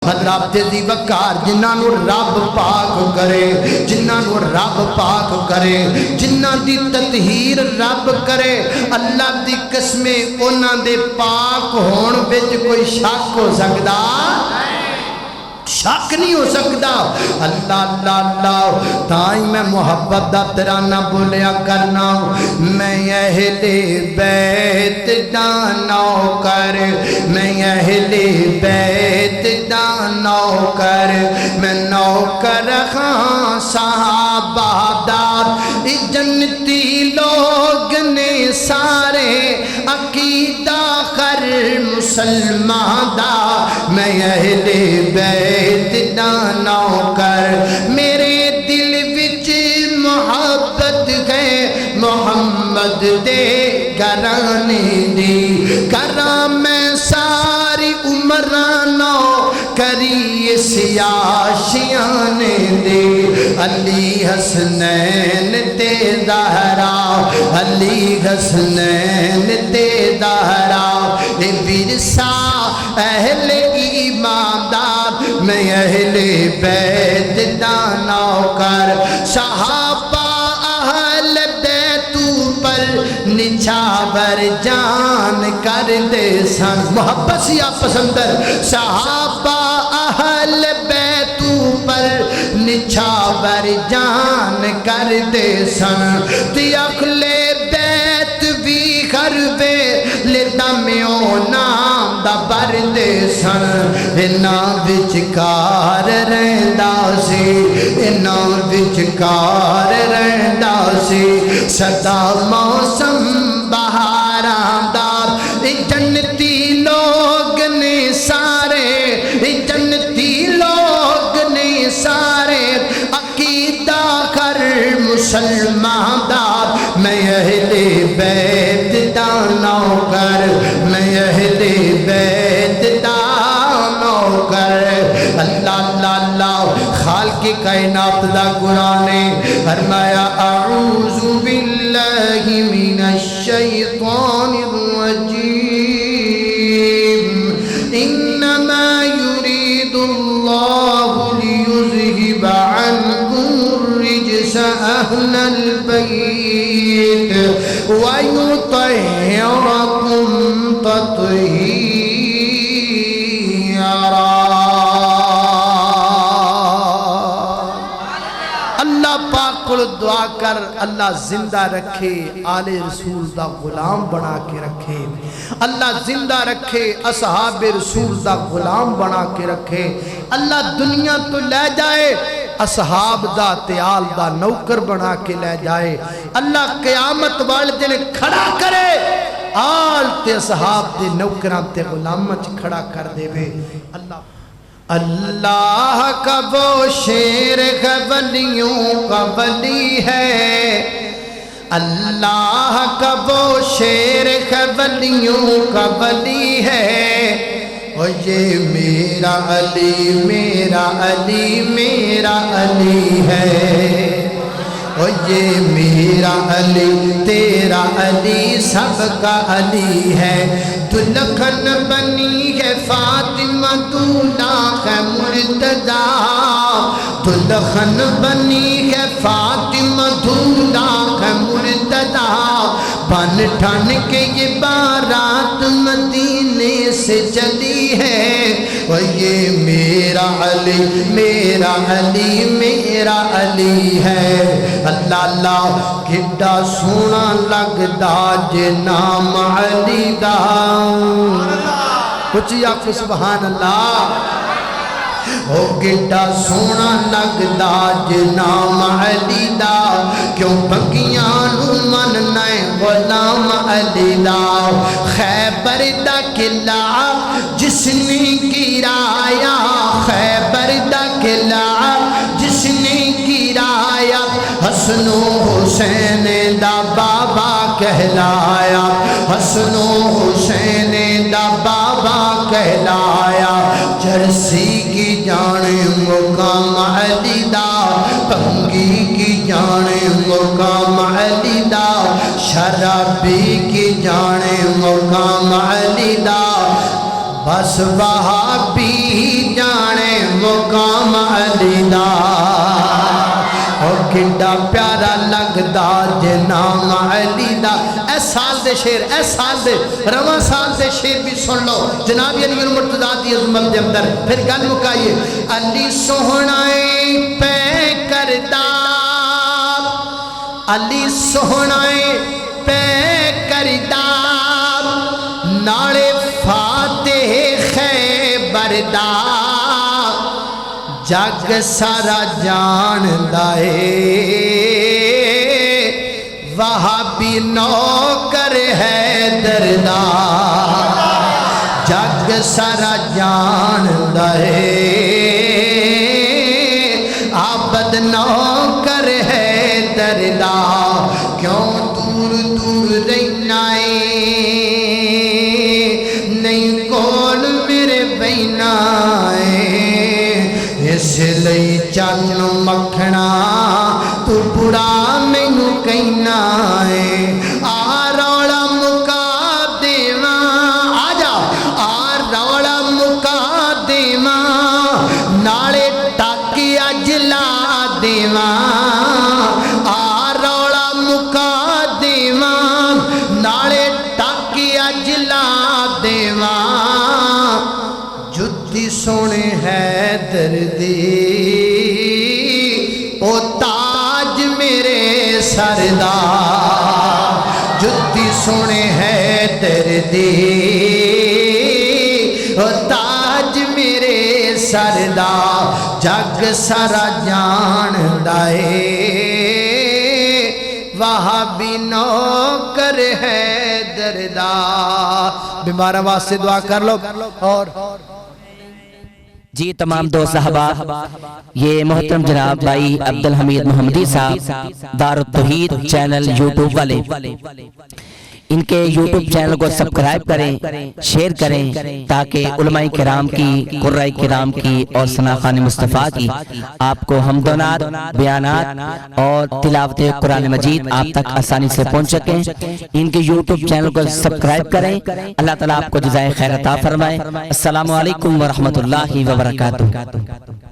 حضرات دی وقار جنہاں نو رب پاک کرے جنہاں نو رب پاک کرے جنہاں دی تطہیر رب کرے اللہ دی قسمیں انہاں دے پاک ہون وچ کوئی شک ہو سکدا شک نہیں ہو سکتا اللہ اللہ اللہ تائیں میں محبت دا ترانہ بولیا کرنا میں اہل بیت دا نوکر میں اہل بیت دا نوکر میں نوکر خان صحابہ دار جنتی لوگ نے سارے عقیدہ خر مسلمان دا میں اہل بیت دا نوکر میرے دل وچ محبت ہے محمد دے گھرانے دی کراں میں ساری عمرانو کری سیاشیانے دے علی حسنین تے زہرا علی حسنین تے زہرا اے ورثہ اہل ایماندار میں اہل بیت دا نوکر صحابہ اہل بیت پر نچھاور جان کر دے سن محبت سی آپ پسندر صحابہ اہل بیت پر نچھاور جان کر دے سن تی اخل بیت بھی خربے لیتا میوں نام دا بر دے سن اینا وچکار رہندا سی اینا وچکار رہندا سی سدا موسم بہاراں دا جنتی لوگ نے سارے جنتی لوگ نے سارے عقیدہ کر مسلمان دار میں اہل بیت دا نوکر میں اہل بیت دا نوکر اللہ اللہ اللہ خالق کائنات دا قرآن نے فرمایا اعوذ باللہ من الشیطان الرجیم انما يريد الله ليذهب عنكم الرجس اهل البيت ويطهركم تطهيرا دعا کر اللہ زندہ رکھے آل رسول دا غلام بنا کے رکھے اللہ زندہ رکھے اصحاب رسول دا غلام بنا کے رکھے اللہ دنیا تو لے جائے اصحاب دا تیال دا نوکر بنا کے لے جائے اللہ قیامت والے دن کھڑا کرے آل تے اصحاب دے نوکران تے غلامت کھڑا کر دے بے اللہ کا وہ شیر ولیوں کا ولی ہے اللہ کا وہ شیر ولیوں کا ولی ہے اور یہ میرا علی میرا علی میرا علی ہے اور یہ میرا علی تیرا علی سب کا علی ہے دلکھن بنی ہے فاطمہ دولا ہے مرتضی دلکھن بنی ہے فاطمہ دولا ہے مرتضی بن ٹھن کے یہ بارات مدینے سے چلی ہے اور یہ میرا علی میرا علی میرا علی ہے اللہ اللہ کڈا سونا لگدا جے نام علی دا کچھ آکھو سبحان اللہ او کڈا سونا لگدا جے نام علی دا کیوں بگیاں نو مننا غلام علی دا خیبر دا قلعہ جس نے گرایا خیبر دا قلعہ جس نے گرایا حسن و حسین دا بابا کہلایا حسن و حسین دا بابا کہلایا جرسی کی جانے مقام علی دا پنگی کی جانے مقام علی دا شرابی کی جانے مقام علی دا بس وہابی جانے مقام علی دا او کڈا پیارا لگدا جے نام علی دا اے سال دے شیر اے سال دے رواں سال دے شیر بھی سن لو جناب علی المرتضیٰ دی عظمت دے اندر پھر گل مکائیے علی سوہنا پہ کردا علی سوہنا پہ کردا نالے فاتح خیبر دا جگ سارا جان دائے وہابی نوکر ہے دردا جگ سارا جان دائے عابد نوکر ہے دردا کیوں دور دور رہنا نہیں کول میرے بہنا اس لئی چن مکھنا تو بڑا مینو کہنا آ روڑا مکا دیواں آ جا آ روڑا مکا دیواں نالے ٹاکیا جلا دیواں آ روڑا مکا دیواں نالے ٹاکیا جلا دیواں جدی سونے ہے دردی او تاج میرے سردا جدی سونے ہے دردی او تاج میرے سردا جگ سارا جان دائے وہابی نوکر ہے دردا بیمارہ واسطے دعا کر لو اور جی تمام دوست صحابہ یہ محترم جناب بھائی عبدالحمید محمدی صاحب دار التوحید چینل یوٹیوب والے ان کے یوٹیوب چینل کو سبسکرائب کریں شیئر کریں تاکہ علماء کرام کی قرآء کرام کی اور ثناخان مصطفیٰ کی آپ کو حمد و نعت بیانات اور تلاوت قرآن مجید آپ تک آسانی سے پہنچ سکیں ان کے یوٹیوب چینل کو سبسکرائب کریں اللہ تعالیٰ آپ کو جزائے خیر عطا فرمائے السلام علیکم ورحمۃ اللہ وبرکاتہ